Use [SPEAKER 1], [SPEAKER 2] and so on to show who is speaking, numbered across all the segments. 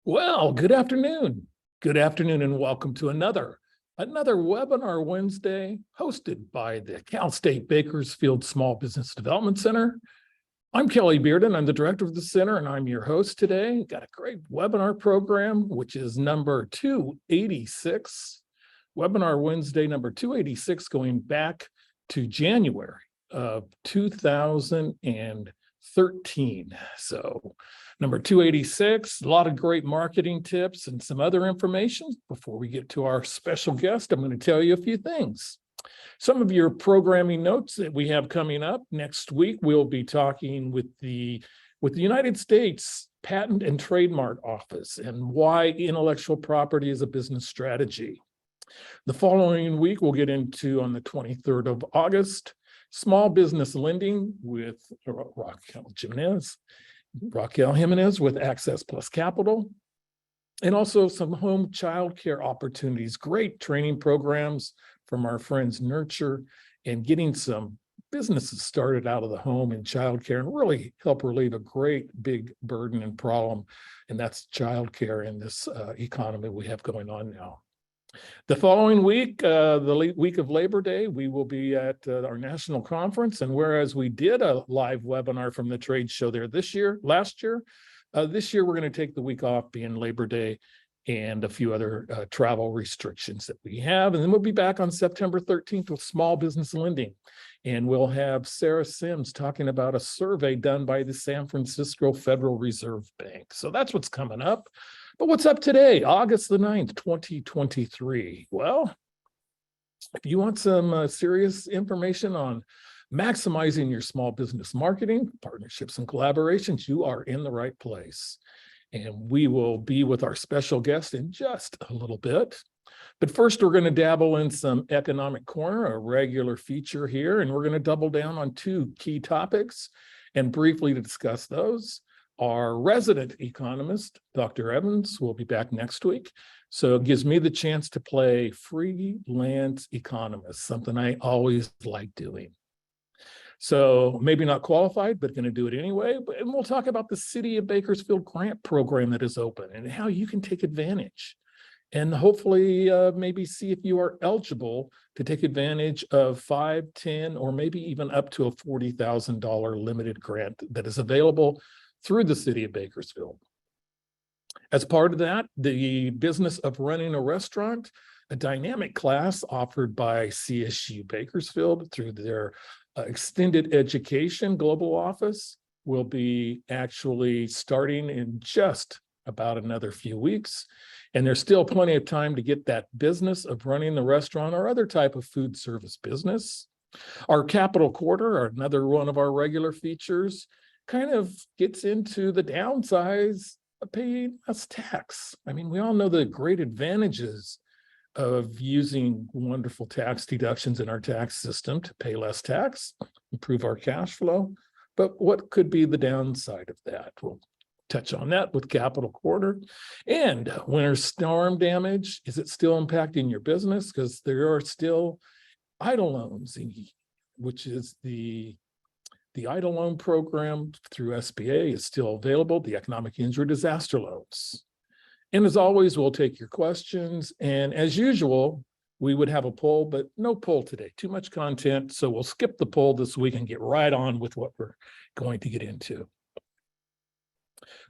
[SPEAKER 1] Well, good afternoon. Good afternoon and welcome to another webinar Wednesday hosted by the Cal State Bakersfield Small Business Development Center. I'm Kelly Bearden. I'm the director of the center and I'm your host today. Got a great webinar program, which is number 286. Webinar Wednesday number 286 going back to January of 2013. So number 286, a lot of great marketing tips and some other information. Before we get to our special guest, I'm going to tell you a few things. Some of your programming notes that we have coming up next week, we'll be talking with the United States Patent and Trademark Office and why intellectual property is a business strategy. The following week, we'll get into, on the 23rd of August, small business lending with Raquel Jimenez with Access Plus Capital, and also some home childcare opportunities, great training programs from our friends Nurture, and getting some businesses started out of the home in childcare and really help relieve a great big burden and problem, and that's childcare in this economy we have going on now. The following week, the week of Labor Day, we will be at our national conference. And whereas we did a live webinar from the trade show there this year, this year we're going to take the week off being Labor Day and a few other travel restrictions that we have. And then we'll be back on September 13th with small business lending. And we'll have Sarah Sims talking about a survey done by the San Francisco Federal Reserve Bank. So that's what's coming up. But what's up today, August the 9th, 2023? Well, if you want some serious information on maximizing your small business marketing, partnerships, and collaborations, you are in the right place. And we will be with our special guest in just a little bit. But first, we're going to dabble in some Economic Corner, a regular feature here, and we're going to double down on two key topics. And briefly to discuss those, our resident economist, Dr. Evans, will be back next week. So it gives me the chance to play freelance economist, something I always like doing. So maybe not qualified, but going to do it anyway. And we'll talk about the City of Bakersfield Grant Program that is open and how you can take advantage. And hopefully maybe see if you are eligible to take advantage of $5, $10, or maybe even up to a $40,000 limited grant that is available through the City of Bakersfield. As part of that, the business of running a restaurant, a dynamic class offered by CSU Bakersfield through their extended education global office, will be actually starting in just about another few weeks. And there's still plenty of time to get that business of running the restaurant or other type of food service business. Our Capital Quarter, another one of our regular features, kind of gets into the downsides of paying less tax. I mean, we all know the great advantages of using wonderful tax deductions in our tax system to pay less tax, improve our cash flow. But what could be the downside of that? We'll touch on that with Capital Quarter. And winter storm damage, is it still impacting your business? Because there are still EIDL loans, which is the EIDL loan program through SBA is still available, the economic injury disaster loans. And as always, we'll take your questions. And as usual, we would have a poll, but no poll today, too much content. So we'll skip the poll this week and get right on with what we're going to get into.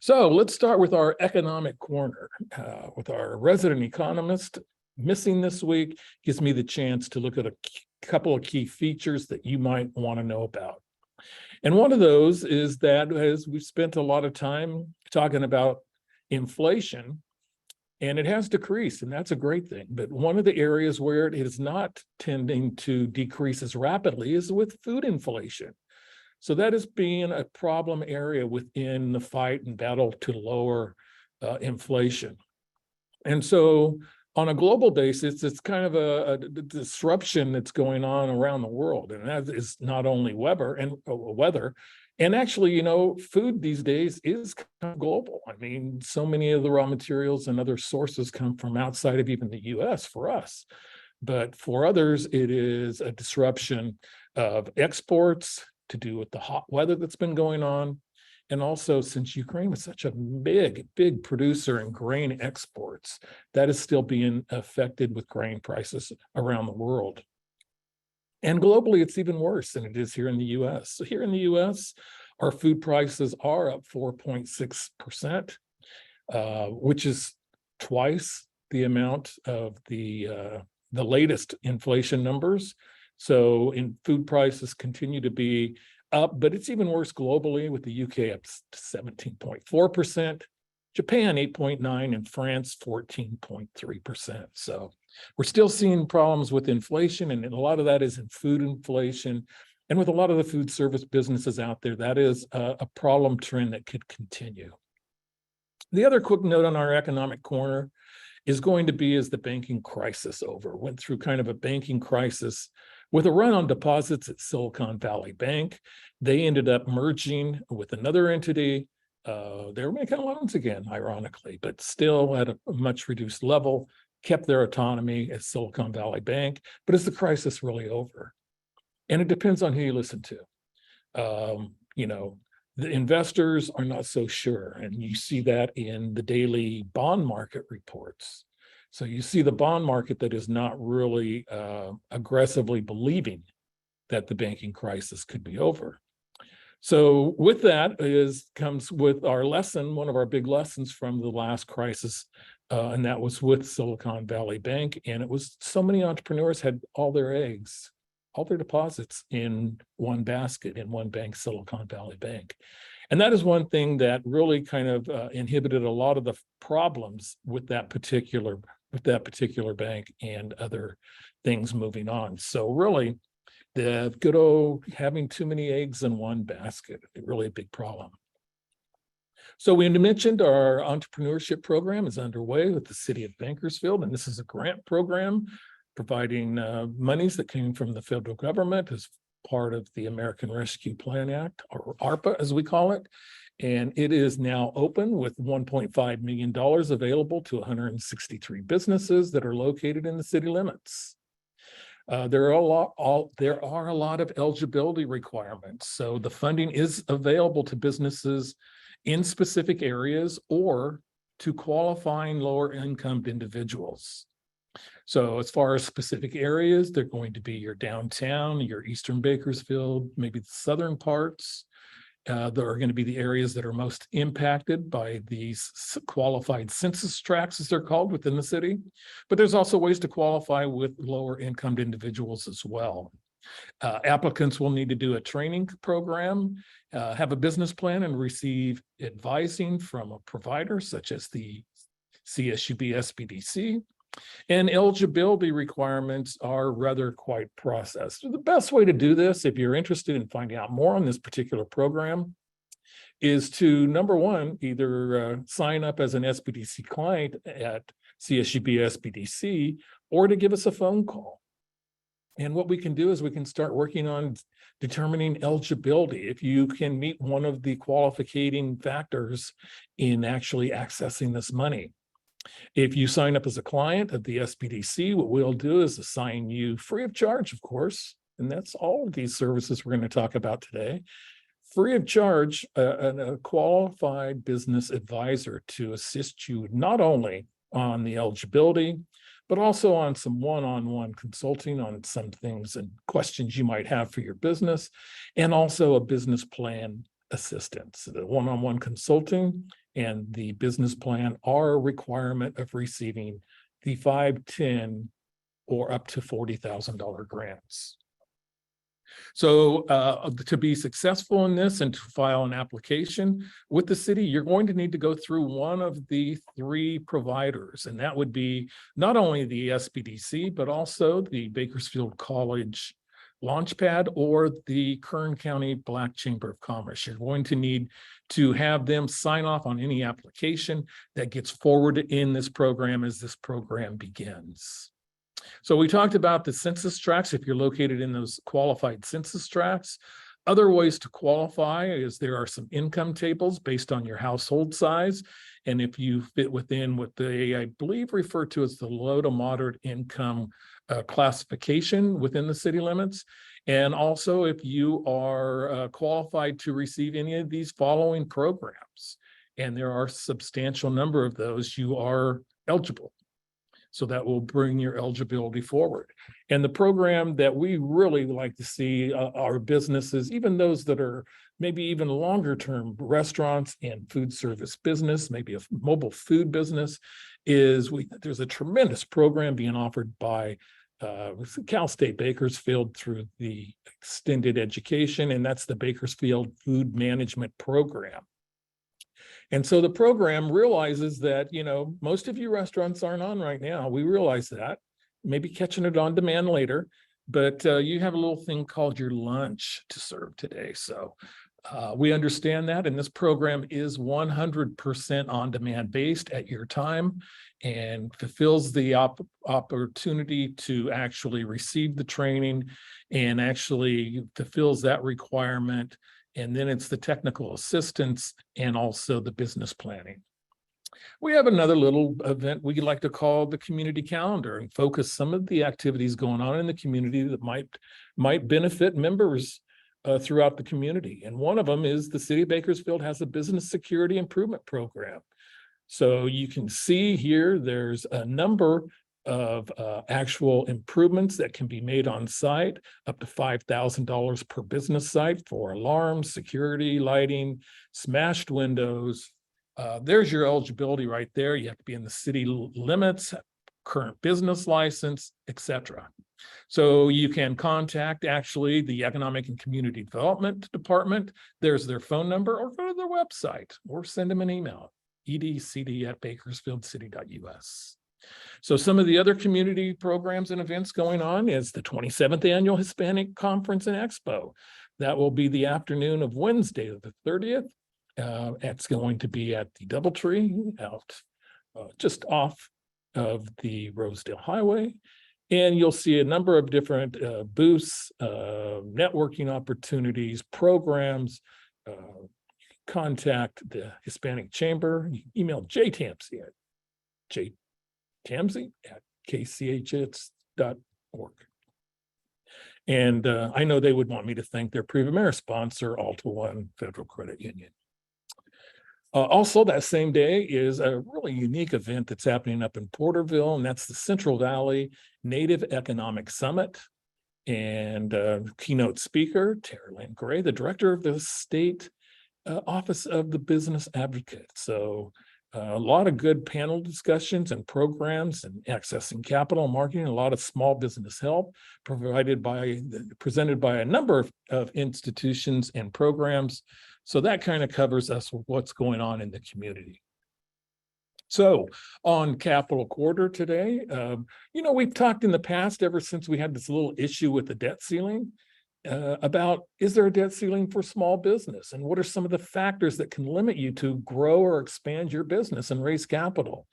[SPEAKER 1] So let's start with our Economic Corner with our resident economist. Missing this week gives me the chance to look at a couple of key features that you might want to know about. And one of those is that, as we've spent a lot of time talking about inflation, and it has decreased, and that's a great thing. But one of the areas where it is not tending to decrease as rapidly is with food inflation. So that is being a problem area within the fight and battle to lower inflation. And so on a global basis, it's kind of a disruption that's going on around the world. And that is not only weather. And actually, you know, food these days is kind of global. I mean, so many of the raw materials and other sources come from outside of even the US for us. But for others, it is a disruption of exports to do with the hot weather that's been going on. And also, since Ukraine was such a big producer in grain exports, that is still being affected with grain prices around the world. And globally, it's even worse than it is here in the US. So here in the US, our food prices are up 4.6%, which is twice the amount of the latest inflation numbers. So food prices continue to be up, but it's even worse globally, with the UK up to 17.4%, Japan 8.9%, and France 14.3%. So we're still seeing problems with inflation, and a lot of that is in food inflation. And with a lot of the food service businesses out there, that is a problem trend that could continue. The other quick note on our economic corner is going to be, is the banking crisis over? Went through kind of a banking crisis with a run on deposits at Silicon Valley Bank. They ended up merging with another entity. They were making loans again, ironically, but still at a much reduced level, kept their autonomy as Silicon Valley Bank. But is the crisis really over? And it depends on who you listen to. The investors are not so sure, and you see that in the daily bond market reports. So you see the bond market that is not really aggressively believing that the banking crisis could be over. So with that comes with our lesson, one of our big lessons from the last crisis, and that was with Silicon Valley Bank. And it was so many entrepreneurs had all their eggs, all their deposits in one basket, in one bank, Silicon Valley Bank. And that is one thing that really kind of inhibited a lot of the problems with that particular bank and other things moving on. So really, the good old having too many eggs in one basket, really a big problem. So we mentioned our entrepreneurship program is underway with the city of Bakersfield, and this is a grant program providing monies that came from the federal government as part of the American Rescue Plan Act, or ARPA as we call it. And it is now open with $1.5 million available to 163 businesses that are located in the city limits. There are a lot of eligibility requirements. So the funding is available to businesses in specific areas or to qualifying lower income individuals. So as far as specific areas, they're going to be your downtown, your eastern Bakersfield, maybe the southern parts. There are going to be the areas that are most impacted by these qualified census tracts, as they're called, within the city. But there's also ways to qualify with lower income individuals as well. Applicants will need to do a training program, have a business plan, and receive advising from a provider such as the CSUB SBDC. And eligibility requirements are rather quite processed. The best way to do this, if you're interested in finding out more on this particular program, is to, number one, either sign up as an SBDC client at CSUB SBDC, or to give us a phone call. And what we can do is we can start working on determining eligibility, if you can meet one of the qualifying factors in actually accessing this money. If you sign up as a client of the SBDC, what we'll do is assign you free of charge, of course, and that's all of these services we're going to talk about today, free of charge, a qualified business advisor to assist you not only on the eligibility, but also on some one-on-one consulting on some things and questions you might have for your business, and also a business plan assistance. The one-on-one consulting and the business plan are a requirement of receiving the $5, $10, or up to $40,000 grants. So to be successful in this and to file an application with the city, you're going to need to go through one of the three providers, and that would be not only the SBDC, but also the Bakersfield College Launchpad or the Kern County Black Chamber of Commerce. You're going to need to have them sign off on any application that gets forwarded in this program as this program begins. So we talked about the census tracts, if you're located in those qualified census tracts. Other ways to qualify is there are some income tables based on your household size. And if you fit within what they, I believe, refer to as the low to moderate income classification within the city limits. And also if you are qualified to receive any of these following programs, and there are a substantial number of those, you are eligible. So that will bring your eligibility forward. And the program that we really like to see our businesses, even those that are maybe even longer term restaurants and food service business, maybe a mobile food business, is there's a tremendous program being offered by Cal State Bakersfield through the extended education, and that's the Bakersfield Food Management Program. And so the program realizes that, most of you restaurants aren't on right now. We realize that. Maybe catching it on demand later, but you have a little thing called your lunch to serve today. So we understand that. And this program is 100% on demand based at your time and fulfills the opportunity to actually receive the training and actually fulfills that requirement. And then it's the technical assistance and also the business planning. We have another little event we like to call the community calendar and focus some of the activities going on in the community that might benefit members throughout the community. And one of them is the City of Bakersfield has a business security improvement program. So you can see here, there's a number of actual improvements that can be made on site, up to $5,000 per business site for alarms, security, lighting, smashed windows. There's your eligibility right there. You have to be in the city limits, current business license, etc. So you can contact actually the Economic and Community Development Department. There's their phone number, or go to their website or send them an email, edcd@bakersfieldcity.us. So some of the other community programs and events going on is the 27th Annual Hispanic Conference and Expo. That will be the afternoon of Wednesday, the 30th. It's going to be at the Doubletree out just off of the Rosedale Highway. And you'll see a number of different booths, networking opportunities, programs. Contact the Hispanic Chamber. You can email jtamsey at kchs.org. And I know they would want me to thank their Premier sponsor, Alta One Federal Credit Union. Also, that same day is a really unique event that's happening up in Porterville, and that's the Central Valley Native Economic Summit. And keynote speaker, Tara Lynn Gray, the director of the State Office of the Business Advocate. So a lot of good panel discussions and programs and accessing capital marketing, a lot of small business help presented by a number of institutions and programs. So that kind of covers us with what's going on in the community. So on Capital Quarter today, we've talked in the past, ever since we had this little issue with the debt ceiling, about, is there a debt ceiling for small business? And what are some of the factors that can limit you to grow or expand your business and raise capital?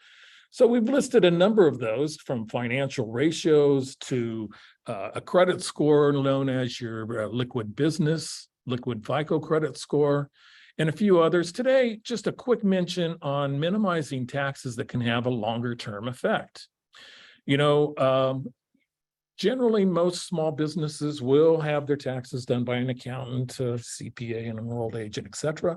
[SPEAKER 1] So we've listed a number of those, from financial ratios to a credit score known as your liquid FICO credit score, and a few others. Today, just a quick mention on minimizing taxes that can have a longer term effect. Generally, most small businesses will have their taxes done by an accountant, CPA, an enrolled agent, etc.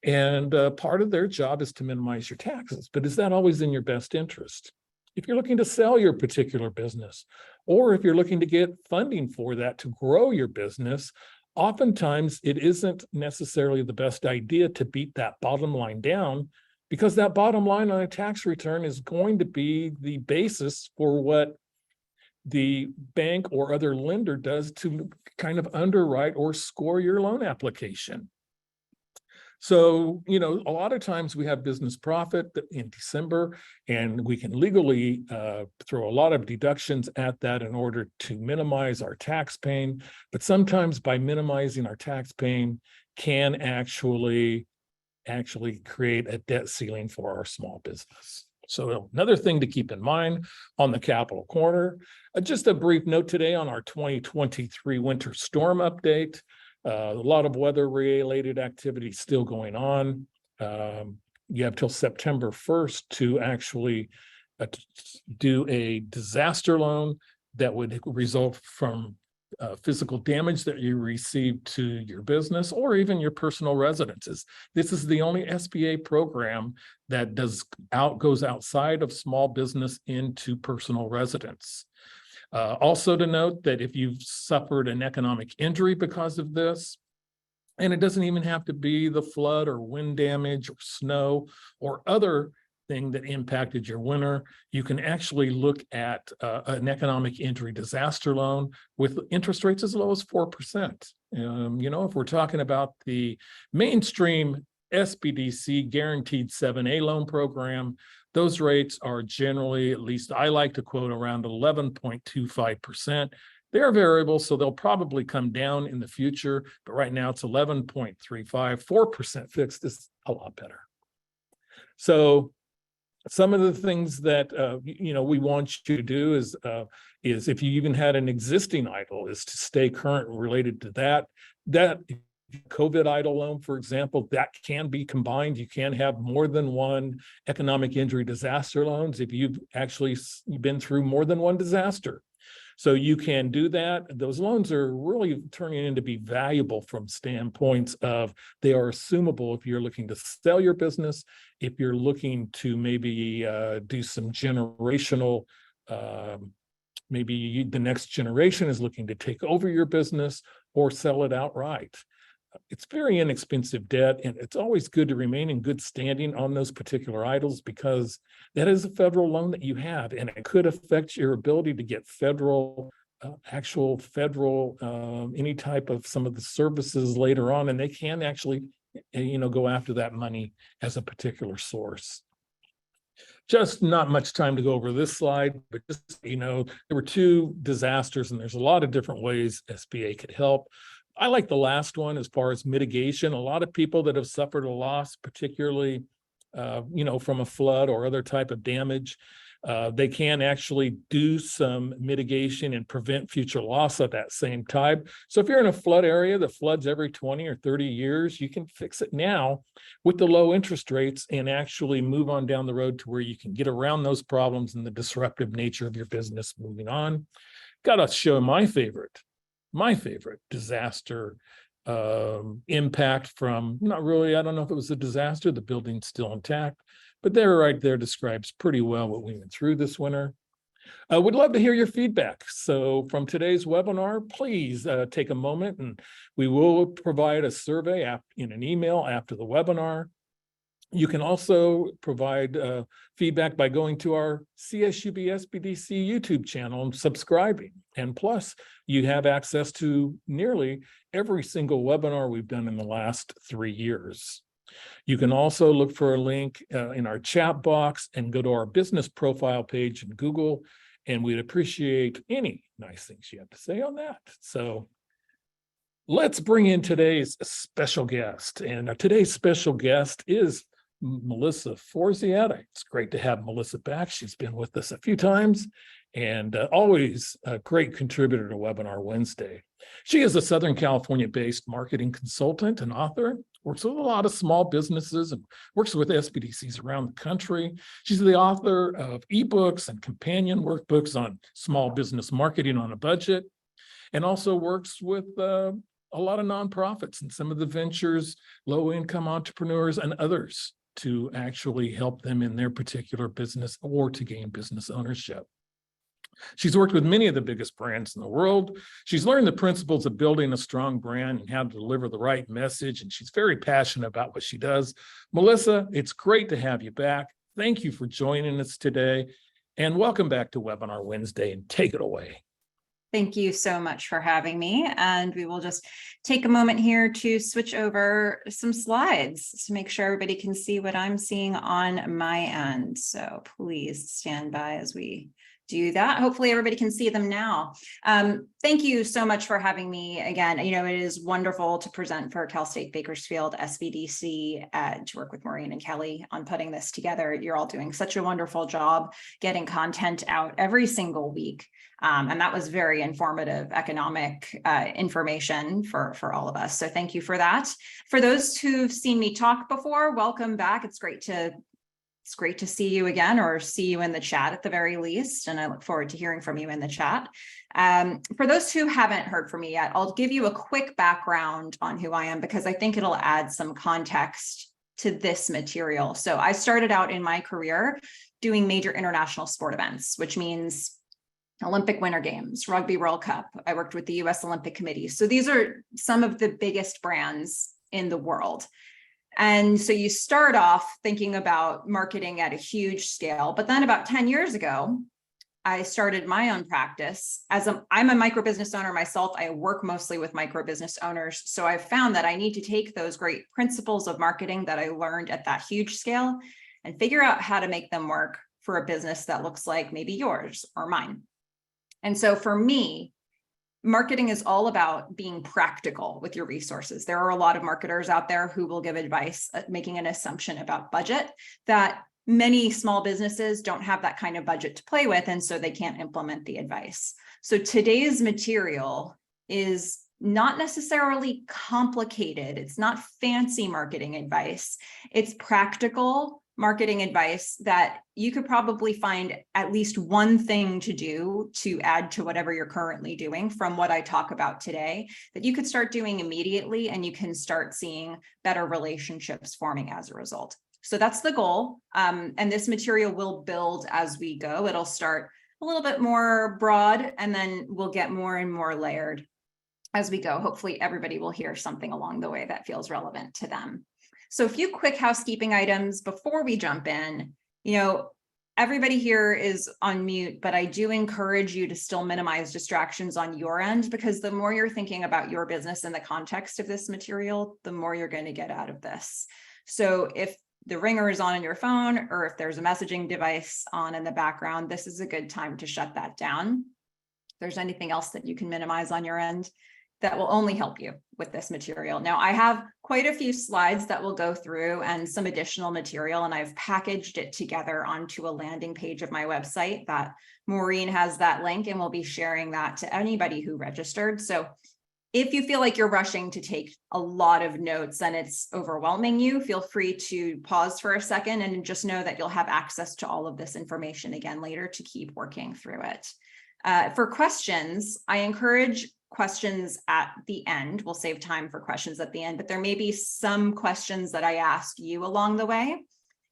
[SPEAKER 1] And part of their job is to minimize your taxes. But is that always in your best interest? If you're looking to sell your particular business, or if you're looking to get funding for that to grow your business, oftentimes it isn't necessarily the best idea to beat that bottom line down, because that bottom line on a tax return is going to be the basis for what the bank or other lender does to kind of underwrite or score your loan application. So, a lot of times we have business profit in December, and we can legally throw a lot of deductions at that in order to minimize our tax pain. But sometimes by minimizing our tax pain can actually create a debt ceiling for our small business. So another thing to keep in mind on the Capital Corner, just a brief note today on our 2023 winter storm update. A lot of weather-related activity still going on. You have till September 1st to actually do a disaster loan. that would result from physical damage that you receive to your business or even your personal residences. This is the only SBA program that goes outside of small business into personal residence. Also to note that if you've suffered an economic injury because of this, and it doesn't even have to be the flood or wind damage or snow or other thing that impacted your winter, you can actually look at an economic injury disaster loan with interest rates as low as 4%. If we're talking about the mainstream SBDC guaranteed 7A loan program, those rates are generally, at least I like to quote, around 11.25%. They're variable, so they'll probably come down in the future, but right now it's 11.35, 4% fixed is a lot better. So some of the things that we want you to do is if you even had an existing EIDL, is to stay current related to that. That COVID EIDL loan, for example, that can be combined. You can have more than one economic injury disaster loans if you've actually been through more than one disaster. So you can do that. Those loans are really turning into be valuable from standpoints of they are assumable if you're looking to sell your business, if you're looking to maybe do some generational, maybe the next generation is looking to take over your business or sell it outright. It's very inexpensive debt, and it's always good to remain in good standing on those particular EIDLs because that is a federal loan that you have, and it could affect your ability to get actual federal, any type of some of the services later on, and they can actually, go after that money as a particular source. Just not much time to go over this slide, but just, there were two disasters, and there's a lot of different ways SBA could help. I like the last one as far as mitigation. A lot of people that have suffered a loss, particularly, from a flood or other type of damage, they can actually do some mitigation and prevent future loss at that same time. So if you're in a flood area that floods every 20 or 30 years, you can fix it now with the low interest rates and actually move on down the road to where you can get around those problems and the disruptive nature of your business moving on. Got to show my favorite disaster impact from, not really, I don't know if it was a disaster, the building's still intact, but there right there describes pretty well what we went through this winter. Would love to hear your feedback. So from today's webinar, please take a moment and we will provide a survey in an email after the webinar. You can also provide feedback by going to our CSUB SBDC YouTube channel and subscribing. And plus, you have access to nearly every single webinar we've done in the last 3 years. You can also look for a link in our chat box and go to our business profile page in Google, and we'd appreciate any nice things you have to say on that. So let's bring in today's special guest. And today's special guest is Melissa Forziat. It's great to have Melissa back. She's been with us a few times and always a great contributor to Webinar Wednesday. She is a Southern California-based marketing consultant and author, works with a lot of small businesses and works with SBDCs around the country. She's the author of eBooks and companion workbooks on small business marketing on a budget, and also works with a lot of nonprofits and some of the ventures, low-income entrepreneurs and others to actually help them in their particular business or to gain business ownership. She's worked with many of the biggest brands in the world. She's learned the principles of building a strong brand and how to deliver the right message, and she's very passionate about what she does. Melissa, it's great to have you back. Thank you for joining us today, and welcome back to Webinar Wednesday, and take it away.
[SPEAKER 2] Thank you so much for having me. And we will just take a moment here to switch over some slides to make sure everybody can see what I'm seeing on my end. So please stand by as we do that. Hopefully everybody can see them now. Thank you so much for having me again. It is wonderful to present for Cal State Bakersfield SBDC, to work with Maureen and Kelly on putting this together. You're all doing such a wonderful job getting content out every single week. And that was very informative economic information for all of us. So thank you for that. For those who've seen me talk before, welcome back. It's great to It's great to see you again, or see you in the chat at the very least. And I look forward to hearing from you in the chat. For those who haven't heard from me yet, I'll give you a quick background on who I am, because I think it'll add some context to this material. So I started out in my career doing major international sport events, which means Olympic Winter Games, Rugby World Cup. I worked with the US Olympic Committee. So these are some of the biggest brands in the world. And so you start off thinking about marketing at a huge scale. But then about 10 years ago, I started my own practice. I'm a micro business owner myself. I work mostly with micro business owners. So I've found that I need to take those great principles of marketing that I learned at that huge scale and figure out how to make them work for a business that looks like maybe yours or mine. And so for me, marketing is all about being practical with your resources. There are a lot of marketers out there who will give advice making an assumption about budget that many small businesses don't have that kind of budget to play with, and so they can't implement the advice. So today's material is not necessarily complicated. It's not fancy marketing advice. It's practical marketing advice that you could probably find at least one thing to do to add to whatever you're currently doing from what I talk about today, that you could start doing immediately, and you can start seeing better relationships forming as a result. So that's the goal. And this material will build as we go. It'll start a little bit more broad, and then we'll get more and more layered as we go. Hopefully everybody will hear something along the way that feels relevant to them. So a few quick housekeeping items before we jump in. Everybody here is on mute, but I do encourage you to still minimize distractions on your end, because the more you're thinking about your business in the context of this material, the more you're going to get out of this. So if the ringer is on your phone, or if there's a messaging device on in the background, this is a good time to shut that down. If there's anything else that you can minimize on your end, that will only help you with this material. Now, I have quite a few slides that we'll go through and some additional material, and I've packaged it together onto a landing page of my website that Maureen has that link, and we'll be sharing that to anybody who registered. So if you feel like you're rushing to take a lot of notes and it's overwhelming you, feel free to pause for a second and just know that you'll have access to all of this information again later to keep working through it. For questions, I encourage questions at the end. We'll save time for questions at the end, but there may be some questions that I ask you along the way.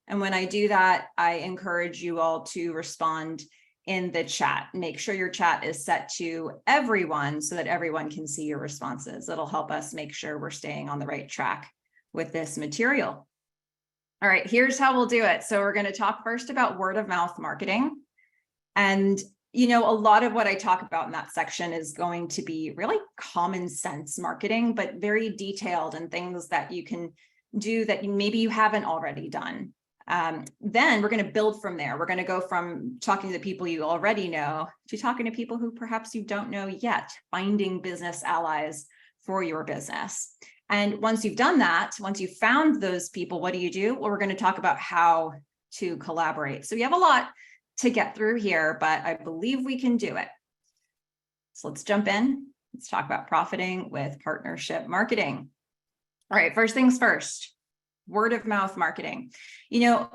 [SPEAKER 2] And when I do that, I encourage you all to respond in the chat. Make sure your chat is set to everyone so that everyone can see your responses. It'll help us make sure we're staying on the right track with this material. All right, here's how we'll do it. So we're going to talk first about word of mouth marketing. And a lot of what I talk about in that section is going to be really common sense marketing, but very detailed, and things that you can do that maybe you haven't already done. Then we're going to build from there. We're going to go from talking to people you already know to talking to people who perhaps you don't know yet, finding business allies for your business. And once you've done that, once you've found those people, what do you do? Well, we're going to talk about how to collaborate. So we have a lot to get through here, but I believe we can do it. So let's jump in. Let's talk about profiting with partnership marketing. All right, first things first, word of mouth marketing. A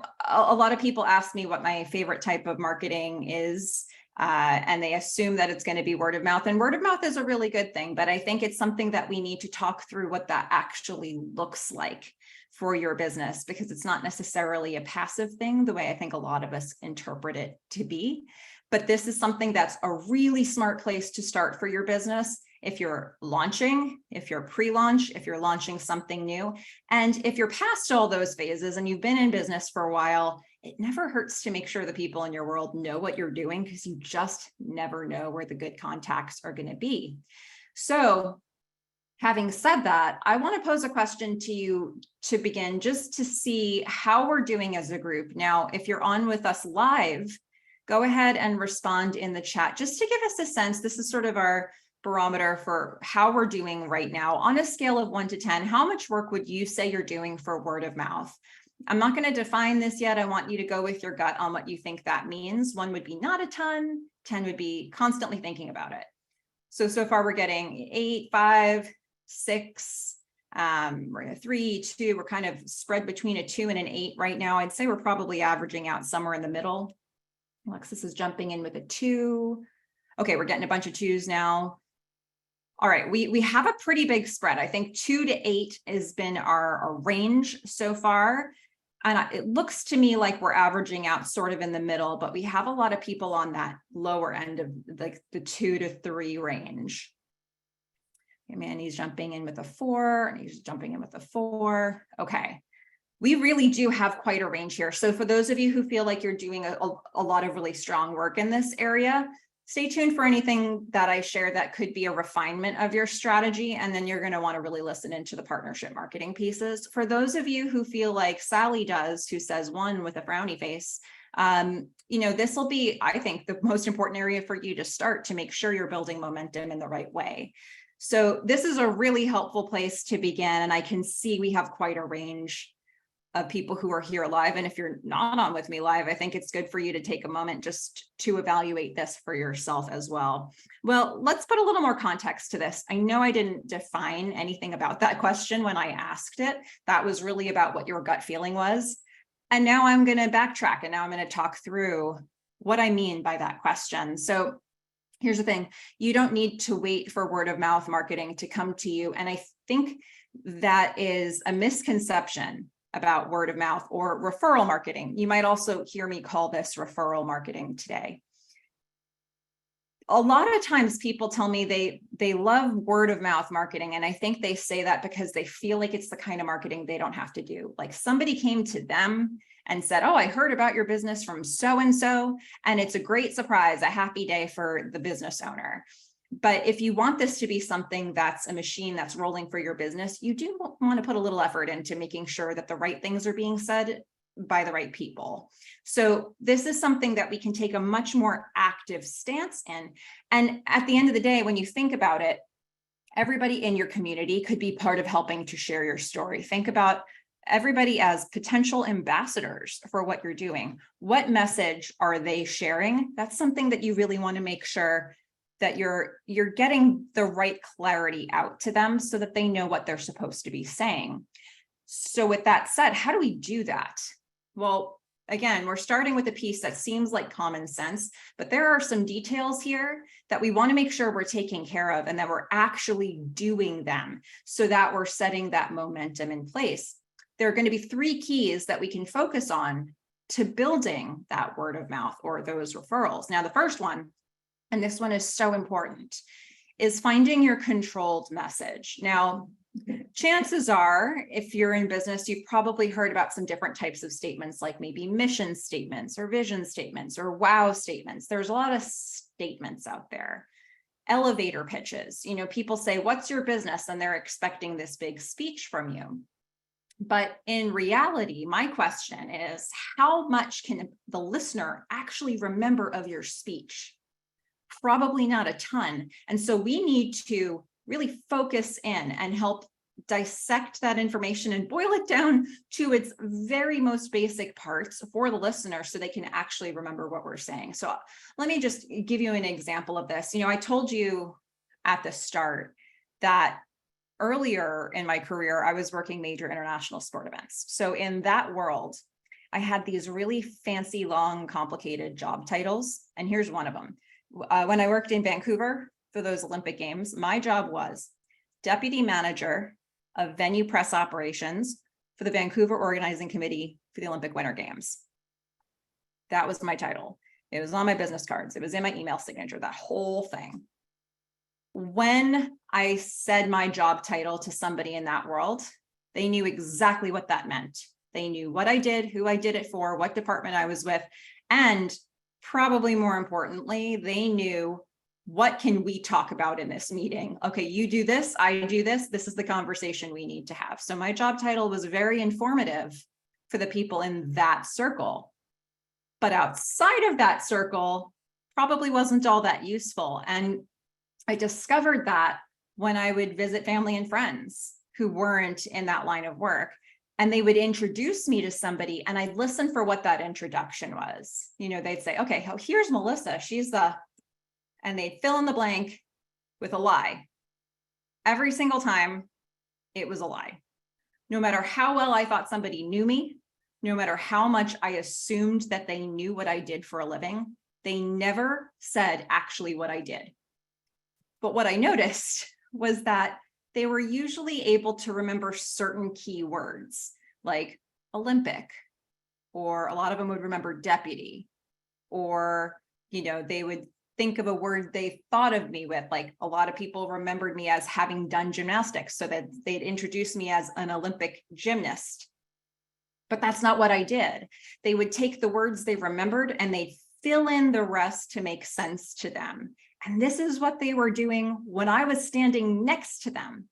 [SPEAKER 2] lot of people ask me what my favorite type of marketing is, and they assume that it's going to be word of mouth. And word of mouth is a really good thing, but I think it's something that we need to talk through what that actually looks like for your business, because it's not necessarily a passive thing the way I think a lot of us interpret it to be. But this is something that's a really smart place to start for your business if you're launching, if you're pre-launch, if you're launching something new. And if you're past all those phases and you've been in business for a while, it never hurts to make sure the people in your world know what you're doing, because you just never know where the good contacts are going to be. So having said that, I want to pose a question to you to begin, just to see how we're doing as a group. Now, if you're on with us live, go ahead and respond in the chat just to give us a sense. This is sort of our barometer for how we're doing right now. On a scale of 1 to 10, how much work would you say you're doing for word of mouth? I'm not going to define this yet. I want you to go with your gut on what you think that means. 1 would be not a ton, 10 would be constantly thinking about it. So far we're getting 8, 5, 6. We're in a 3, 2, we're kind of spread between a 2 and an 8 right now. I'd say we're probably averaging out somewhere in the middle. Alexis is jumping in with a 2. Okay, we're getting a bunch of 2s now. All right, we have a pretty big spread. I think 2 to 8 has been our range so far. And it looks to me like we're averaging out sort of in the middle, but we have a lot of people on that lower end of like the 2 to 3 range. Manny's jumping in with a 4, and he's jumping in with a 4. Okay. We really do have quite a range here. So for those of you who feel like you're doing a lot of really strong work in this area, stay tuned for anything that I share that could be a refinement of your strategy. And then you're going to want to really listen into the partnership marketing pieces. For those of you who feel like Sally does, who says 1 with a frowny face, this will be, I think, the most important area for you to start to make sure you're building momentum in the right way. So this is a really helpful place to begin. And I can see we have quite a range of people who are here live. And if you're not on with me live, I think it's good for you to take a moment just to evaluate this for yourself as well. Well, let's put a little more context to this. I know I didn't define anything about that question when I asked it. That was really about what your gut feeling was. And now I'm going to backtrack, and now I'm going to talk through what I mean by that question. So here's the thing. You don't need to wait for word of mouth marketing to come to you. And I think that is a misconception about word of mouth or referral marketing. You might also hear me call this referral marketing today. A lot of times people tell me they love word of mouth marketing. And I think they say that because they feel like it's the kind of marketing they don't have to do. Like somebody came to them and said, oh, I heard about your business from so-and-so, and it's a great surprise, a happy day for the business owner. But if you want this to be something that's a machine that's rolling for your business, you do want to put a little effort into making sure that the right things are being said by the right people. So this is something that we can take a much more active stance in. And at the end of the day, when you think about it, everybody in your community could be part of helping to share your story. Think about everybody as potential ambassadors for what you're doing. What message are they sharing? That's something that you really want to make sure that you're getting the right clarity out to them so that they know what they're supposed to be saying. So with that said, how do we do that? Well, again, we're starting with a piece that seems like common sense, but there are some details here that we want to make sure we're taking care of and that we're actually doing them so that we're setting that momentum in place. There are going to be 3 keys that we can focus on to building that word of mouth or those referrals. Now, the first one, and this one is so important, is finding your controlled message. Now, chances are, if you're in business, you've probably heard about some different types of statements, like maybe mission statements or vision statements or wow statements. There's a lot of statements out there. Elevator pitches, people say, what's your business? And they're expecting this big speech from you. But in reality, my question is, how much can the listener actually remember of your speech? Probably not a ton. And so we need to really focus in and help dissect that information and boil it down to its very most basic parts for the listener so they can actually remember what we're saying. So let me just give you an example of this. I told you at the start that earlier in my career, I was working major international sport events. So in that world, I had these really fancy, long, complicated job titles. And here's one of them. When I worked in Vancouver for those Olympic Games, my job was Deputy Manager of Venue Press Operations for the Vancouver Organizing Committee for the Olympic Winter Games. That was my title. It was on my business cards. It was in my email signature, that whole thing. When I said my job title to somebody in that world, they knew exactly what that meant. They knew what I did, who I did it for, what department I was with, and probably more importantly, they knew what can we talk about in this meeting? Okay, you do this, I do this. This is the conversation we need to have. So my job title was very informative for the people in that circle. But outside of that circle, probably wasn't all that useful. And I discovered that when I would visit family and friends who weren't in that line of work. And they would introduce me to somebody and I'd listen for what that introduction was. They'd say, okay, here's Melissa. She's and they'd fill in the blank with a lie. Every single time, it was a lie. No matter how well I thought somebody knew me, no matter how much I assumed that they knew what I did for a living, they never said actually what I did. But what I noticed was that they were usually able to remember certain key words like Olympic, or a lot of them would remember deputy, or, they would think of a word they thought of me with. Like a lot of people remembered me as having done gymnastics, so that they'd introduce me as an Olympic gymnast. But that's not what I did. They would take the words they remembered and they'd fill in the rest to make sense to them. And this is what they were doing when I was standing next to them.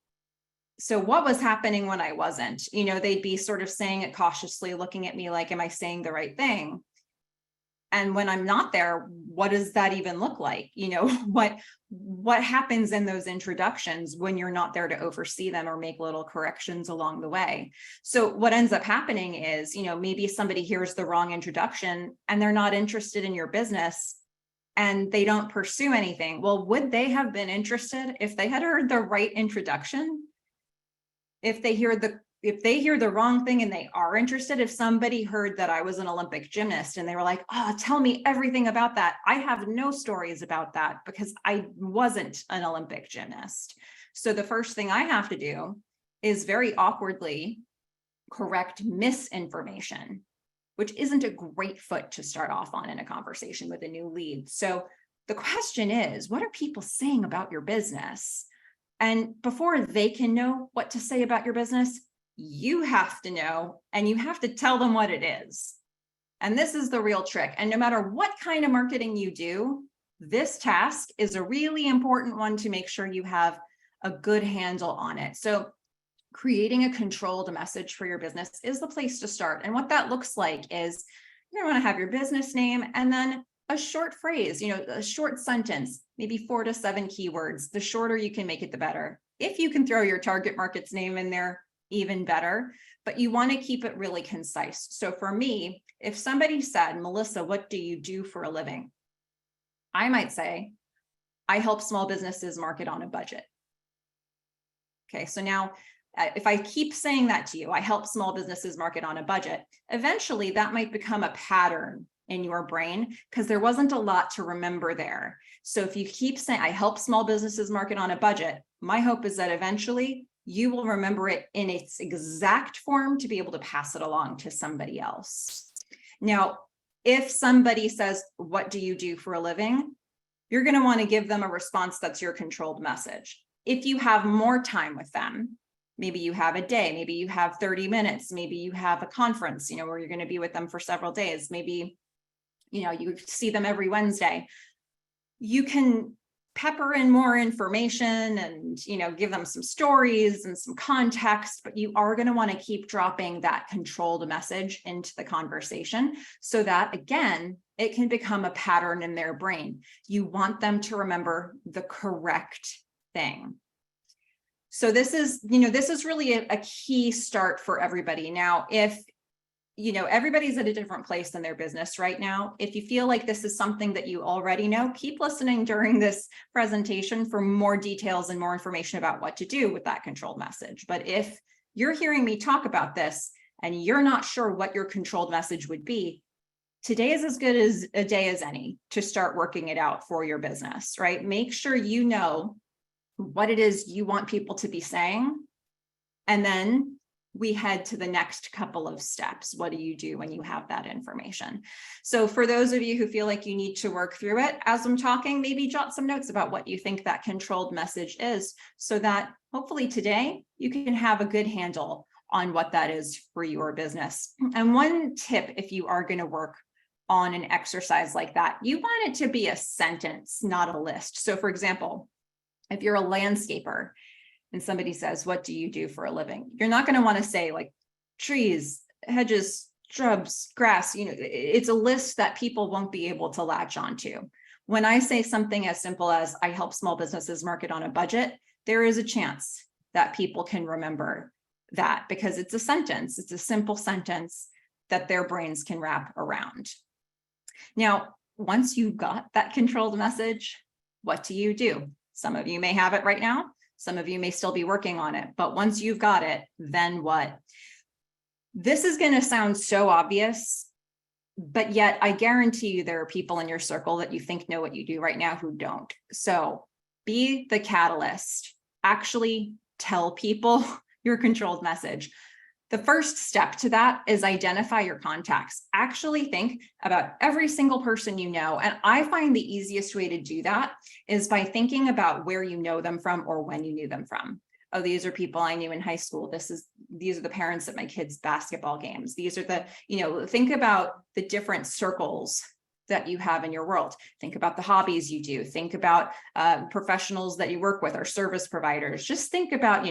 [SPEAKER 2] So what was happening when I wasn't? They'd be sort of saying it cautiously, looking at me like, am I saying the right thing? And when I'm not there, what does that even look like? What happens in those introductions when you're not there to oversee them or make little corrections along the way? So what ends up happening is, maybe somebody hears the wrong introduction and they're not interested in your business and they don't pursue anything. Well, would they have been interested if they had heard the right introduction? If they hear the wrong thing and they are interested, if somebody heard that I was an Olympic gymnast and they were like, oh, tell me everything about that. I have no stories about that because I wasn't an Olympic gymnast. So the first thing I have to do is very awkwardly correct misinformation, which isn't a great foot to start off on in a conversation with a new lead. So the question is, what are people saying about your business? And before they can know what to say about your business, you have to know, and you have to tell them what it is. And this is the real trick. And no matter what kind of marketing you do, this task is a really important one to make sure you have a good handle on it. So creating a controlled message for your business is the place to start. And what that looks like is you're going to have your business name and then a short phrase, a short sentence, maybe 4 to 7 keywords. The shorter you can make it, the better. If you can throw your target market's name in there, even better, but you want to keep it really concise. So for me, if somebody said, Melissa, what do you do for a living? I might say, I help small businesses market on a budget. Okay, so now if I keep saying that to you, I help small businesses market on a budget, eventually that might become a pattern in your brain because there wasn't a lot to remember there. So if you keep saying, I help small businesses market on a budget, my hope is that eventually you will remember it in its exact form to be able to pass it along to somebody else. Now, if somebody says, what do you do for a living? You're going to want to give them a response that's your controlled message. If you have more time with them, maybe you have a day, maybe you have 30 minutes, maybe you have a conference, where you're going to be with them for several days. Maybe, you see them every Wednesday. You can pepper in more information and, give them some stories and some context, but you are going to want to keep dropping that controlled message into the conversation so that, again, it can become a pattern in their brain. You want them to remember the correct thing. So this is really a key start for everybody. Now, if everybody's at a different place in their business right now. If you feel like this is something that you already know, keep listening during this presentation for more details and more information about what to do with that controlled message. But if you're hearing me talk about this and you're not sure what your controlled message would be, today is as good as a day as any to start working it out for your business, right? Make sure you know what it is you want people to be saying, and then we head to the next couple of steps. What do you do when you have that information? So for those of you who feel like you need to work through it, as I'm talking, maybe jot some notes about what you think that controlled message is so that hopefully today you can have a good handle on what that is for your business. And one tip, if you are going to work on an exercise like that, you want it to be a sentence, not a list. So for example, if you're a landscaper, and somebody says, what do you do for a living? You're not going to want to say like trees, hedges, shrubs, grass. It's a list that people won't be able to latch onto. When I say something as simple as I help small businesses market on a budget, there is a chance that people can remember that because it's a sentence. It's a simple sentence that their brains can wrap around. Now, once you've got that controlled message, what do you do? Some of you may have it right now. Some of you may still be working on it, but once you've got it, then what? This is going to sound so obvious, but yet I guarantee you there are people in your circle that you think know what you do right now who don't. So be the catalyst. Actually tell people your controlled message. The first step to that is identify your contacts. Actually think about every single person you know. And I find the easiest way to do that is by thinking about where you know them from or when you knew them from. Oh, these are people I knew in high school. These are the parents at my kids' basketball games. These are the, think about the different circles that you have in your world. Think about the hobbies you do. Think about professionals that you work with or service providers. Just think about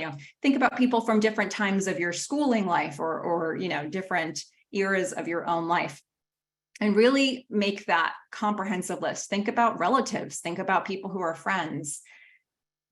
[SPEAKER 2] people from different times of your schooling life or different eras of your own life. And really make that comprehensive list. Think about relatives. Think about people who are friends.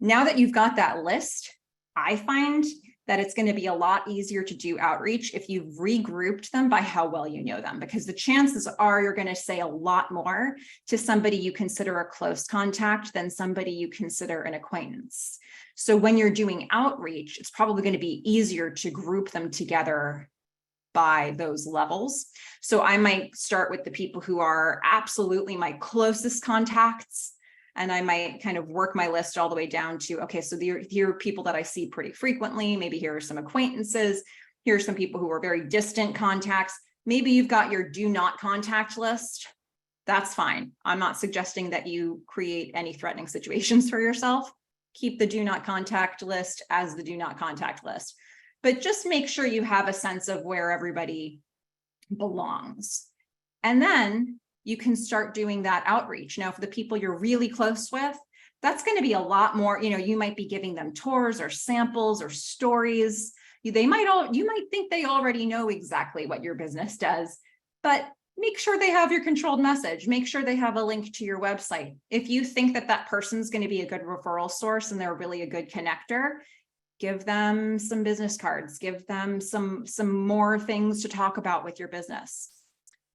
[SPEAKER 2] Now that you've got that list, I find that it's going to be a lot easier to do outreach if you've regrouped them by how well you know them, because the chances are you're going to say a lot more to somebody you consider a close contact than somebody you consider an acquaintance. So when you're doing outreach, it's probably going to be easier to group them together by those levels. So I might start with the people who are absolutely my closest contacts. And I might kind of work my list all the way down to, okay, so here are people that I see pretty frequently. Maybe here are some acquaintances. Here are some people who are very distant contacts. Maybe you've got your do not contact list. That's fine. I'm not suggesting that you create any threatening situations for yourself. Keep the do not contact list as the do not contact list. But just make sure you have a sense of where everybody belongs. And then you can start doing that outreach. Now, for the people you're really close with, that's going to be a lot more, you might be giving them tours or samples or stories. You might think they already know exactly what your business does, but make sure they have your controlled message. Make sure they have a link to your website. If you think that person's going to be a good referral source and they're really a good connector, give them some business cards, give them some more things to talk about with your business.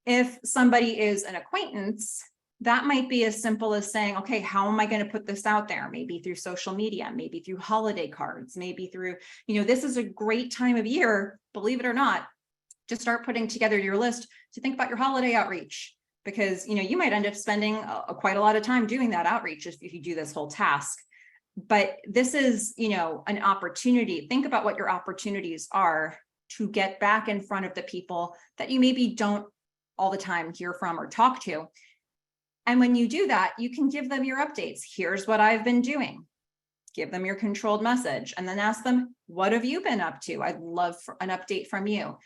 [SPEAKER 2] If somebody is an acquaintance, that might be as simple as saying, okay, how am I going to put this out there? Maybe through social media, maybe through holiday cards, maybe through, this is a great time of year, believe it or not, to start putting together your list to think about your holiday outreach, because, you might end up spending quite a lot of time doing that outreach if you do this whole task. But this is, an opportunity. Think about what your opportunities are to get back in front of the people that you maybe don't all the time hear from or talk to. And when you do that, you can give them your updates. Here's what I've been doing. Give them your controlled message and then ask them, what have you been up to? I'd love an update from you.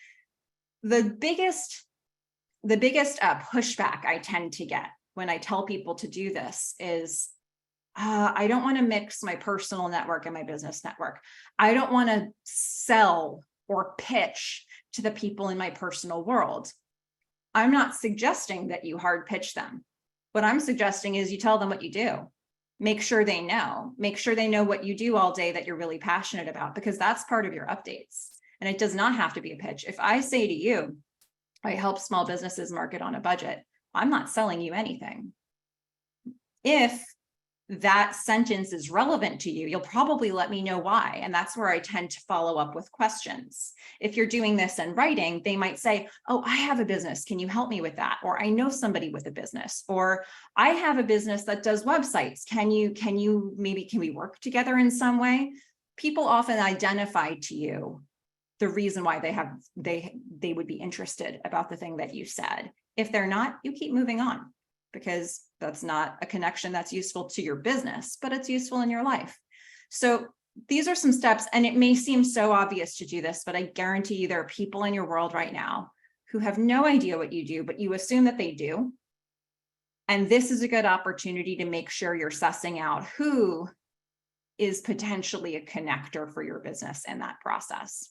[SPEAKER 2] The biggest pushback I tend to get when I tell people to do this is, I don't want to mix my personal network and my business network. I don't want to sell or pitch to the people in my personal world. I'm not suggesting that you hard pitch them. What I'm suggesting is you tell them what you do. Make sure they know. Make sure they know what you do all day that you're really passionate about, because that's part of your updates. And it does not have to be a pitch. If I say to you, I help small businesses market on a budget, I'm not selling you anything. If that sentence is relevant to you, you'll probably let me know why. And that's where I tend to follow up with questions. If you're doing this in writing, they might say, oh, I have a business. Can you help me with that? Or I know somebody with a business, or I have a business that does websites. Can we work together in some way? People often identify to you the reason why they would be interested about the thing that you said. If they're not, you keep moving on, because that's not a connection that's useful to your business, but it's useful in your life. So these are some steps, and it may seem so obvious to do this, but I guarantee you there are people in your world right now who have no idea what you do, but you assume that they do. And this is a good opportunity to make sure you're sussing out who is potentially a connector for your business in that process.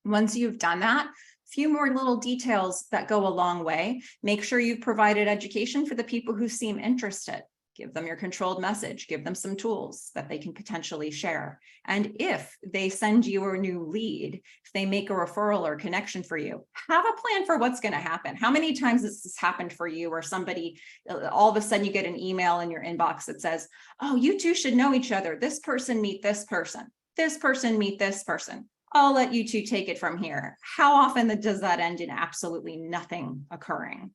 [SPEAKER 2] Once you've done that, few more little details that go a long way. Make sure you've provided education for the people who seem interested. give them your controlled message, give them some tools that they can potentially share. And if they send you a new lead, if they make a referral or connection for you, have a plan for what's going to happen. How many times has this happened for you, or somebody, all of a sudden you get an email in your inbox that says, oh, you two should know each other. This person meet this person. This person meet this person. I'll let you two take it from here. How often does that end in absolutely nothing occurring?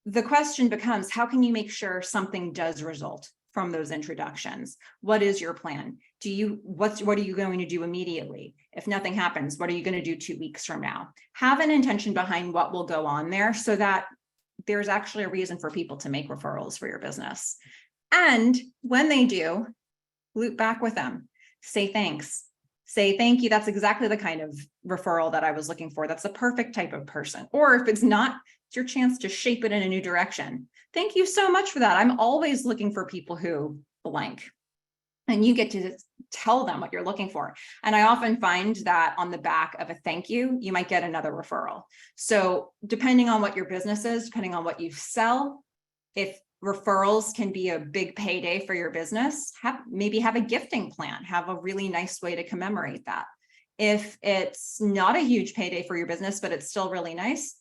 [SPEAKER 2] The question becomes, how can you make sure something does result from those introductions? What is your plan? What are you going to do immediately? If nothing happens, what are you going to do 2 weeks from now? Have an intention behind what will go on there so that there's actually a reason for people to make referrals for your business. And when they do, loop back with them. Say thanks. Say thank you. That's exactly the kind of referral that I was looking for. That's the perfect type of person. Or if it's not, it's your chance to shape it in a new direction. Thank you so much for that. I'm always looking for people who blank. And you get to tell them what you're looking for. And I often find that on the back of a thank you, you might get another referral. So depending on what your business is, depending on what you sell, if referrals can be a big payday for your business, maybe have a gifting plan, have a really nice way to commemorate that. If it's not a huge payday for your business, but it's still really nice,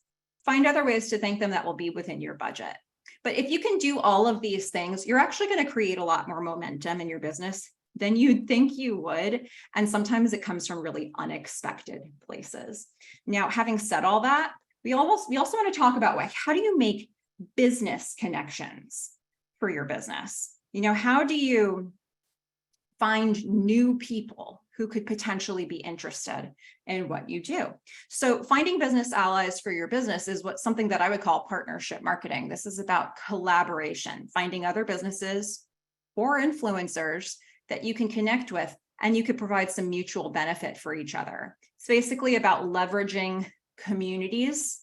[SPEAKER 2] find other ways to thank them that will be within your budget. But if you can do all of these things, you're actually going to create a lot more momentum in your business than you'd think you would. And sometimes it comes from really unexpected places. Now, having said all that, we also want to talk about how do you make business connections for your business? How do you find new people who could potentially be interested in what you do? So finding business allies for your business is something that I would call partnership marketing. This is about collaboration, finding other businesses or influencers that you can connect with, and you could provide some mutual benefit for each other. It's basically about leveraging communities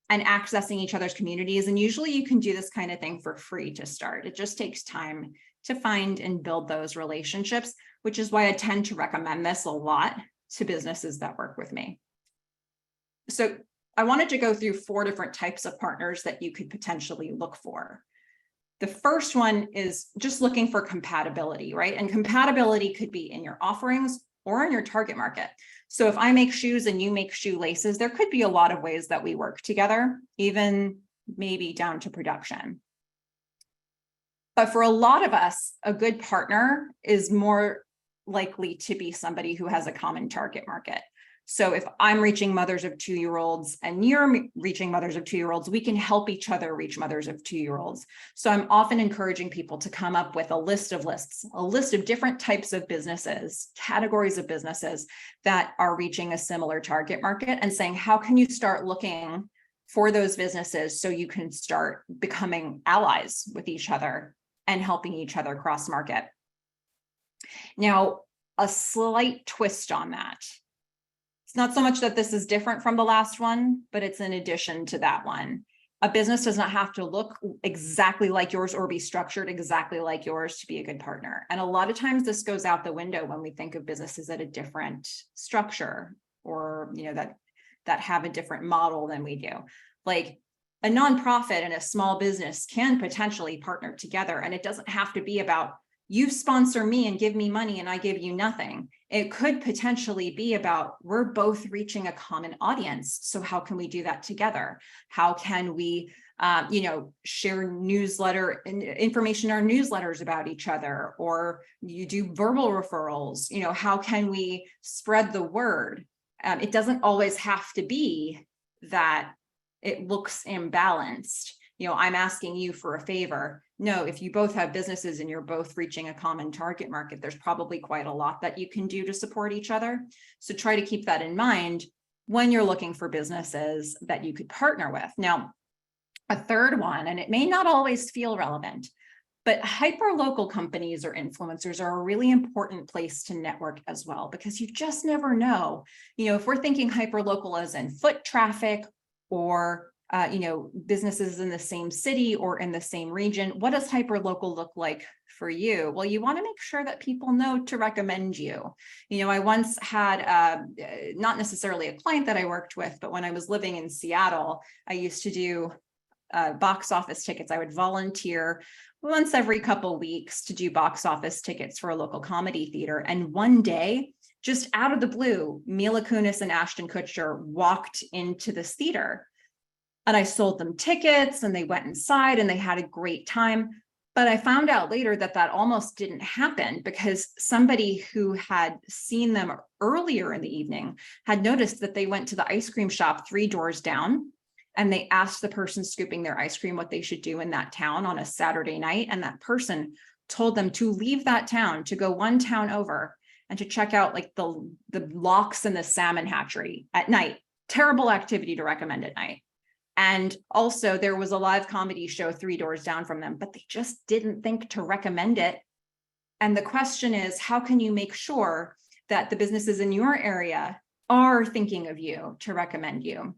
[SPEAKER 2] and accessing each other's communities. And usually you can do this kind of thing for free to start. It just takes time to find and build those relationships, which is why I tend to recommend this a lot to businesses that work with me. So I wanted to go through 4 different types of partners that you could potentially look for. The first one is just looking for compatibility, right? And compatibility could be in your offerings or in your target market. So if I make shoes and you make shoelaces, there could be a lot of ways that we work together, even maybe down to production. But for a lot of us, a good partner is more likely to be somebody who has a common target market. So if I'm reaching mothers of 2-year-olds and you're reaching mothers of 2-year-olds, we can help each other reach mothers of 2-year-olds. So I'm often encouraging people to come up with a list of different types of businesses, categories of businesses that are reaching a similar target market, and saying, how can you start looking for those businesses so you can start becoming allies with each other and helping each other cross market. Now, a slight twist on that. It's not so much that this is different from the last one, but it's in addition to that one. A business does not have to look exactly like yours or be structured exactly like yours to be a good partner. And a lot of times this goes out the window when we think of businesses at a different structure, or that have a different model than we do. Like a nonprofit and a small business can potentially partner together, and it doesn't have to be about you sponsor me and give me money and I give you nothing. It could potentially be about we're both reaching a common audience. So how can we do that together? How can we, share newsletter information in our newsletters about each other, or you do verbal referrals? How can we spread the word? It doesn't always have to be that it looks imbalanced. I'm asking you for a favor. No, if you both have businesses and you're both reaching a common target market, there's probably quite a lot that you can do to support each other. So try to keep that in mind when you're looking for businesses that you could partner with. Now, a third one, and it may not always feel relevant, but hyperlocal companies or influencers are a really important place to network as well, because you just never know. If we're thinking hyperlocal as in foot traffic, or businesses in the same city or in the same region, what does hyperlocal look like for you? Well, you want to make sure that people know to recommend you. I once had not necessarily a client that I worked with, but when I was living in Seattle, I used to do box office tickets. I would volunteer once every couple weeks to do box office tickets for a local comedy theater. And one day, just out of the blue, Mila Kunis and Ashton Kutcher walked into this theater. And I sold them tickets and they went inside and they had a great time. But I found out later that that almost didn't happen because somebody who had seen them earlier in the evening had noticed that they went to the ice cream shop 3 doors down and they asked the person scooping their ice cream what they should do in that town on a Saturday night. And that person told them to leave that town, to go one town over and to check out like the locks in the salmon hatchery at night. Terrible activity to recommend at night. And also there was a live comedy show 3 doors down from them, but they just didn't think to recommend it. And the question is, how can you make sure that the businesses in your area are thinking of you to recommend you?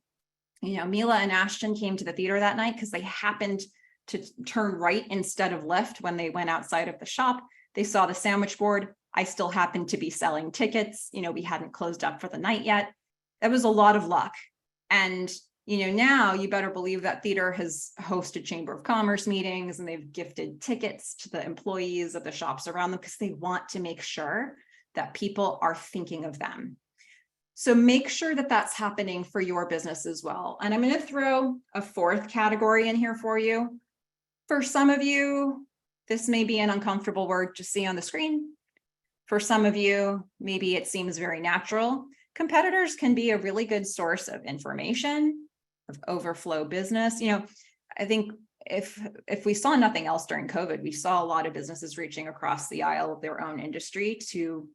[SPEAKER 2] You know, Mila and Ashton came to the theater that night because they happened to turn right instead of left when they went outside of the shop. They saw the sandwich board. I still happened to be selling tickets. You know, we hadn't closed up for the night yet. That was a lot of luck. And you know, now you better believe that theater has hosted Chamber of Commerce meetings and they've gifted tickets to the employees of the shops around them because they want to make sure that people are thinking of them. So make sure that that's happening for your business as well. And I'm going to throw a 4th category in here for you. For some of you, this may be an uncomfortable word to see on the screen. For some of you, maybe it seems very natural. Competitors can be a really good source of information, of overflow business. You know, I think if we saw nothing else during COVID, we saw a lot of businesses reaching across the aisle of their own industry to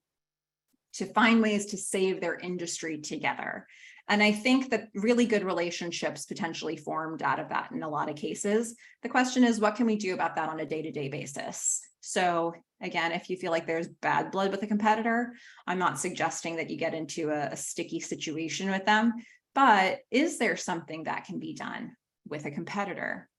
[SPEAKER 2] find ways to save their industry together. And I think that really good relationships potentially formed out of that in a lot of cases. The question is, what can we do about that on a day-to-day basis? So again, if you feel like there's bad blood with a competitor, I'm not suggesting that you get into a sticky situation with them. But is there something that can be done with a competitor?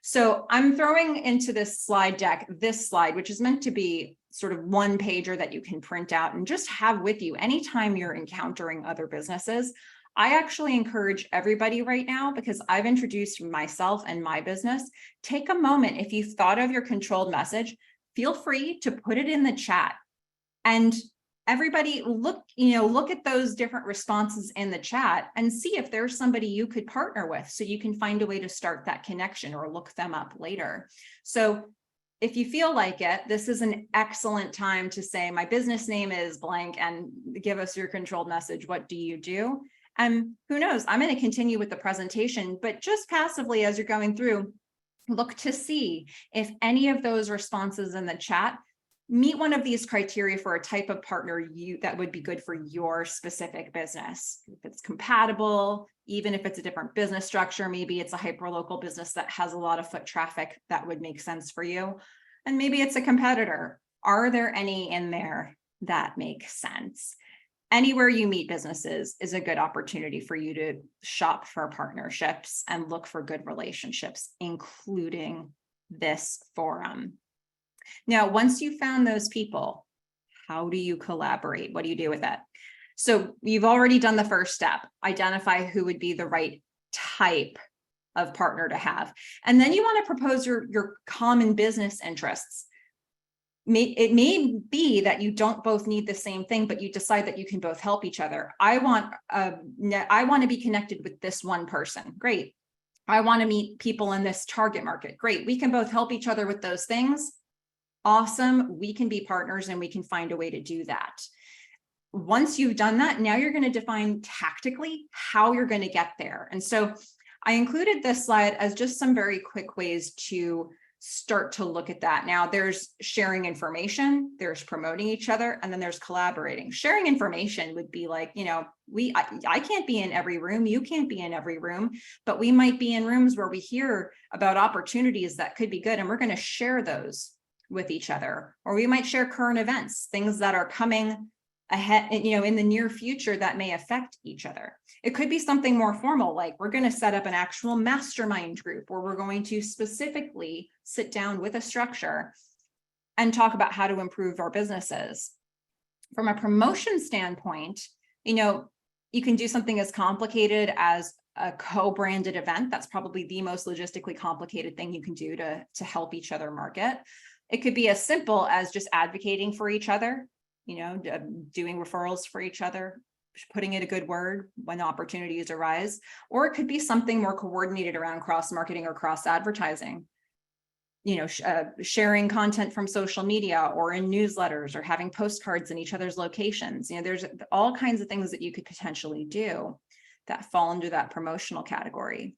[SPEAKER 2] So I'm throwing into this slide deck, this slide, which is meant to be sort of one pager that you can print out and just have with you anytime you're encountering other businesses. I actually encourage everybody right now, because I've introduced myself and my business, take a moment. If you've thought of your controlled message, feel free to put it in the chat. And everybody look at those different responses in the chat and see if there's somebody you could partner with so you can find a way to start that connection or look them up later. So if you feel like it, this is an excellent time to say, my business name is blank and give us your controlled message. What do you do? And who knows, I'm going to continue with the presentation, but just passively as you're going through, look to see if any of those responses in the chat meet one of these criteria for a type of partner that would be good for your specific business. If it's compatible, even if it's a different business structure, maybe it's a hyperlocal business that has a lot of foot traffic that would make sense for you. And maybe it's a competitor. Are there any in there that make sense? Anywhere you meet businesses is a good opportunity for you to shop for partnerships and look for good relationships, including this forum. Now, once you've found those people, how do you collaborate? What do you do with it? So you've already done the first step, identify who would be the right type of partner to have. And then you want to propose your common business interests. It may be that you don't both need the same thing, but you decide that you can both help each other. I want to be connected with this one person. Great. I want to meet people in this target market. Great. We can both help each other with those things. Awesome. We can be partners and we can find a way to do that. Once you've done that, now you're going to define tactically how you're going to get there. And so I included this slide as just some very quick ways to start to look at that. Now there's sharing information, there's promoting each other, and then there's collaborating. Sharing information would be like, I can't be in every room, you can't be in every room, but we might be in rooms where we hear about opportunities that could be good, and we're going to share those with each other. Or we might share current events, things that are coming ahead, in the near future that may affect each other. It could be something more formal, like we're going to set up an actual mastermind group where we're going to specifically sit down with a structure and talk about how to improve our businesses. From a promotion standpoint, you can do something as complicated as a co-branded event. That's probably the most logistically complicated thing you can do to help each other market. It could be as simple as just advocating for each other, doing referrals for each other, putting in a good word when opportunities arise, or it could be something more coordinated around cross-marketing or cross-advertising. Sharing content from social media or in newsletters or having postcards in each other's locations. There's all kinds of things that you could potentially do that fall under that promotional category.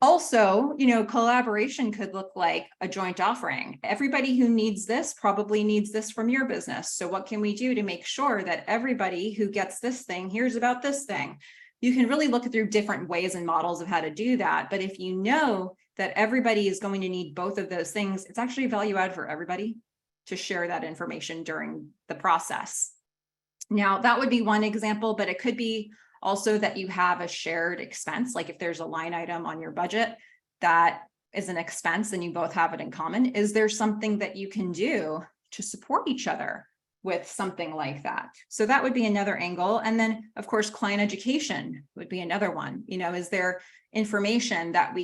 [SPEAKER 2] Also, collaboration could look like a joint offering. Everybody who needs this probably needs this from your business. So what can we do to make sure that everybody who gets this thing hears about this thing? You can really look through different ways and models of how to do that. But if you know that everybody is going to need both of those things, it's actually a value add for everybody to share that information during the process. Now, that would be one example, but it could be also that you have a shared expense. Like if there's a line item on your budget that is an expense and you both have it in common, is there something that you can do to support each other with something like that? So that would be another angle. And then of course, client education would be another one. Is there information that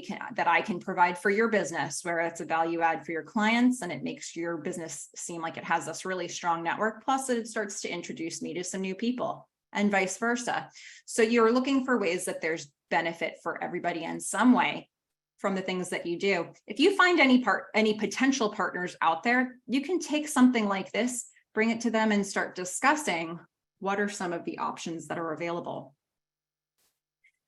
[SPEAKER 2] I can provide for your business where it's a value add for your clients and it makes your business seem like it has this really strong network, plus it starts to introduce me to some new people and vice versa. So you're looking for ways that there's benefit for everybody in some way from the things that you do. If you find any potential partners out there, you can take something like this, bring it to them and start discussing what are some of the options that are available.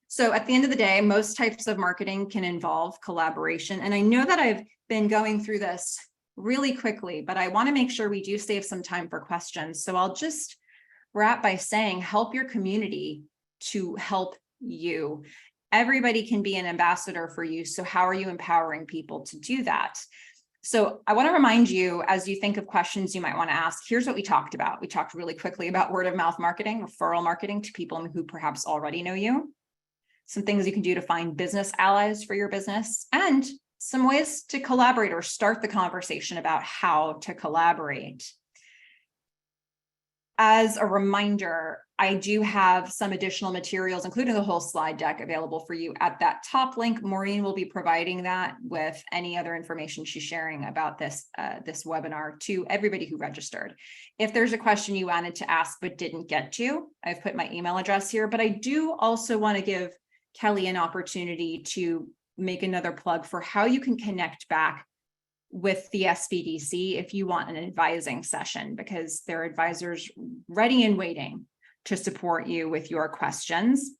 [SPEAKER 2] So at the end of the day, most types of marketing can involve collaboration. And I know that I've been going through this really quickly, but I want to make sure we do save some time for questions. So I'll just wrap by saying, help your community to help you. Everybody can be an ambassador for you. So how are you empowering people to do that? So I want to remind you, as you think of questions you might want to ask, here's what we talked about. We talked really quickly about word of mouth marketing, referral marketing to people who perhaps already know you, some things you can do to find business allies for your business, and some ways to collaborate or start the conversation about how to collaborate. As a reminder, I do have some additional materials, including the whole slide deck, available for you at that top link. Maureen will be providing that with any other information she's sharing about this webinar to everybody who registered. If there's a question you wanted to ask but didn't get to, I've put my email address here, but I do also want to give Kelly an opportunity to make another plug for how you can connect back with the SBDC if you want an advising session, because there are advisors ready and waiting to support you with your questions.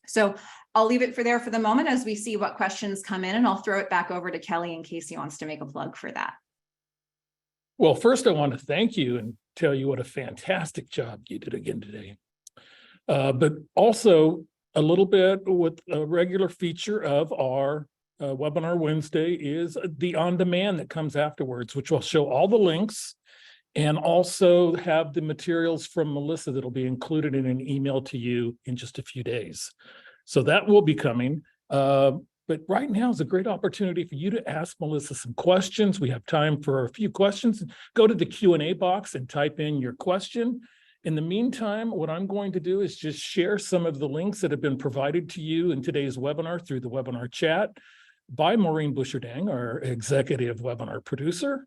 [SPEAKER 2] So I'll leave it there for the moment as we see what questions come in, and I'll throw it back over to Kelly in case he wants to make a plug for that.
[SPEAKER 1] Well, first I want to thank you and tell you what a fantastic job you did again today. But also a little bit with a regular feature of our webinar Wednesday is the on-demand that comes afterwards, which will show all the links and also have the materials from Melissa that'll be included in an email to you in just a few days. So that will be coming. But right now is a great opportunity for you to ask Melissa some questions. We have time for a few questions. Go to the Q&A box and type in your question. In the meantime, what I'm going to do is just share some of the links that have been provided to you in today's webinar through the webinar chat by Maureen Busherdang, our executive webinar producer.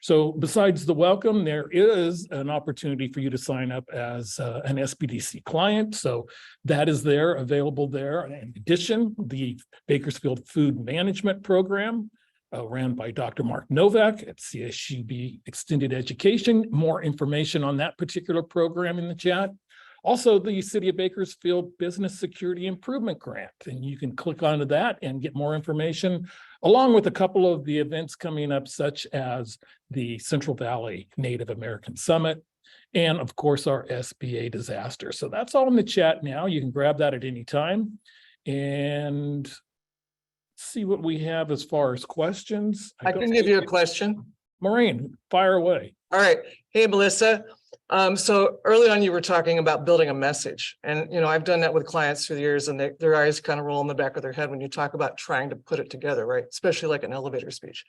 [SPEAKER 1] So besides the welcome, there is an opportunity for you to sign up as an SBDC client. So that is there, available there. In addition, the Bakersfield Food Management Program, ran by Dr. Mark Novak at CSUB Extended Education. More information on that particular program in the chat. Also, the City of Bakersfield Business Security Improvement Grant, and you can click onto that and get more information, along with a couple of the events coming up, such as the Central Valley Native American Summit, and of course, our SBA disaster. So that's all in the chat now. You can grab that at any time and see what we have as far as questions.
[SPEAKER 3] I can give you a question.
[SPEAKER 1] Maureen, fire away.
[SPEAKER 3] All right. Hey, Melissa. So early on, you were talking about building a message. And, I've done that with clients through the years, and their eyes kind of roll in the back of their head when you talk about trying to put it together, right? Especially like an elevator speech.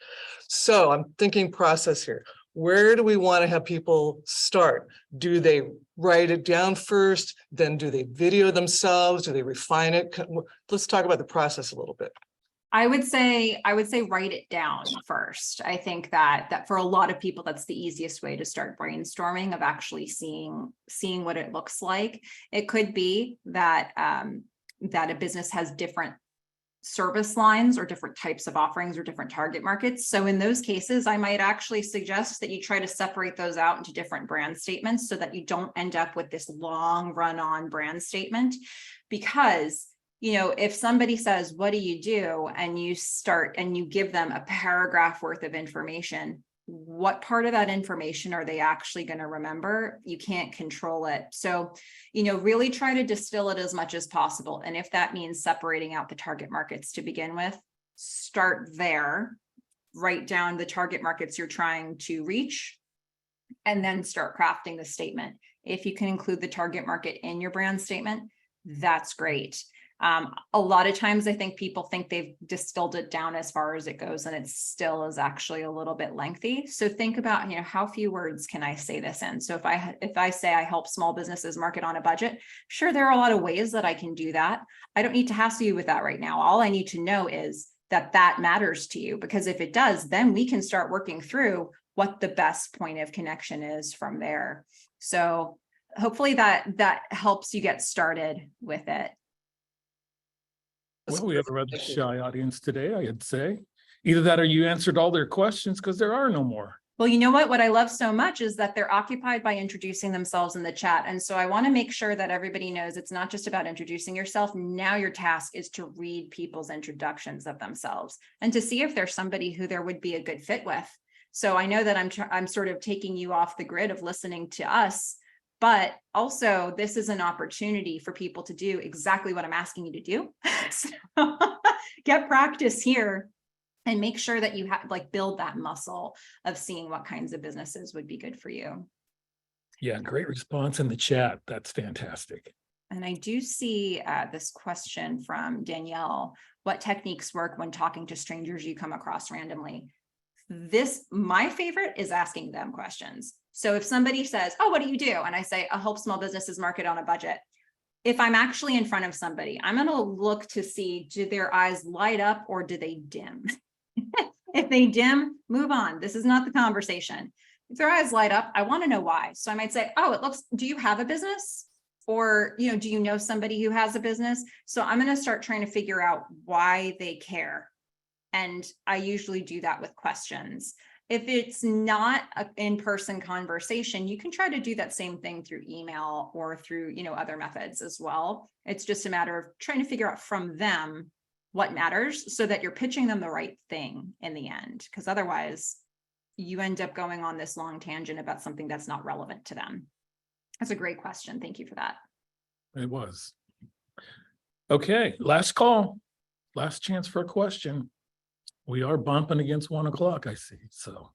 [SPEAKER 3] So I'm thinking process here. Where do we want to have people start? Do they write it down first? Then do they video themselves? Do they refine it? Let's talk about the process a little bit.
[SPEAKER 2] I would say write it down first. I think that for a lot of people, that's the easiest way to start brainstorming, of actually seeing what it looks like. It could be that that a business has different service lines or different types of offerings or different target markets. So in those cases, I might actually suggest that you try to separate those out into different brand statements so that you don't end up with this long run-on brand statement. Because, you know, if somebody says, what do you do? And you start and you give them a paragraph worth of information, what part of that information are they actually going to remember? You can't control it. So, you know, really try to distill it as much as possible. And if that means separating out the target markets to begin with, start there, write down the target markets you're trying to reach, and then start crafting the statement. If you can include the target market in your brand statement, that's great. A lot of times I think people think they've distilled it down as far as it goes, and it still is actually a little bit lengthy. So think about, you know, how few words can I say this in? So if I say I help small businesses market on a budget, sure, there are a lot of ways that I can do that. I don't need to hassle you with that right now. All I need to know is that matters to you, because if it does, then we can start working through what the best point of connection is from there. So hopefully that helps you get started with it.
[SPEAKER 1] Well, we have a rather shy audience today, I'd say. Either that or you answered all their questions, because there are no more.
[SPEAKER 2] Well, you know what I love so much is that they're occupied by introducing themselves in the chat. And so I want to make sure that everybody knows it's not just about introducing yourself. Now your task is to read people's introductions of themselves and to see if there's somebody who there would be a good fit with. So I know that I'm sort of taking you off the grid of listening to us, but also this is an opportunity for people to do exactly what I'm asking you to do. So get practice here and make sure that you have build that muscle of seeing what kinds of businesses would be good for you.
[SPEAKER 1] Yeah, great response in the chat. That's fantastic.
[SPEAKER 2] And I do see this question from Danielle. What techniques work when talking to strangers you come across randomly? My favorite is asking them questions. So if somebody says, oh, what do you do? And I say, I help small businesses market on a budget. If I'm actually in front of somebody, I'm going to look to see, do their eyes light up or do they dim? If they dim, move on. This is not the conversation. If their eyes light up, I want to know why. So I might say, oh, do you have a business? Or, you know, do you know somebody who has a business? So I'm going to start trying to figure out why they care. And I usually do that with questions. If it's not an in-person conversation, you can try to do that same thing through email or through, you know, other methods as well. It's just a matter of trying to figure out from them what matters so that you're pitching them the right thing in the end, because otherwise you end up going on this long tangent about something that's not relevant to them. That's a great question. Thank you for that.
[SPEAKER 1] It was. Okay, last call, last chance for a question. We are bumping against 1 o'clock, I see. So,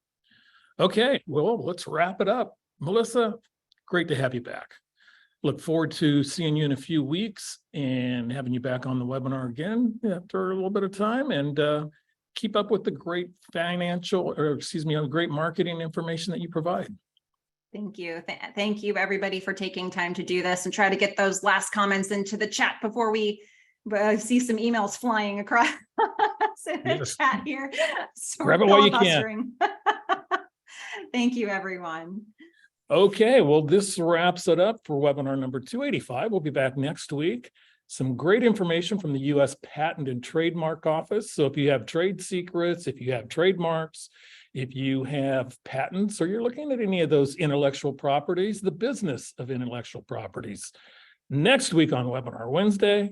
[SPEAKER 1] okay, well, let's wrap it up. Melissa, great to have you back. Look forward to seeing you in a few weeks and having you back on the webinar again after a little bit of time, and keep up with the great great marketing information that you provide.
[SPEAKER 2] Thank you. Thank you, everybody, for taking time to do this and try to get those last comments into the chat before we see some emails flying across in the chat here. So
[SPEAKER 1] grab it while you can.
[SPEAKER 2] Thank you, everyone.
[SPEAKER 1] Okay, well, this wraps it up for webinar number 285. We'll be back next week. Some great information from the U.S. Patent and Trademark Office. So if you have trade secrets, if you have trademarks, if you have patents, or you're looking at any of those intellectual properties, the business of intellectual properties. Next week on Webinar Wednesday,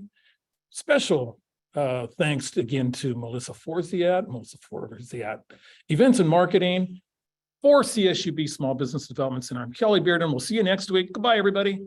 [SPEAKER 1] special thanks again to Melissa Forziat, Events and Marketing for CSUB Small Business Development Center. I'm Kelly Bearden. We'll see you next week. Goodbye, everybody.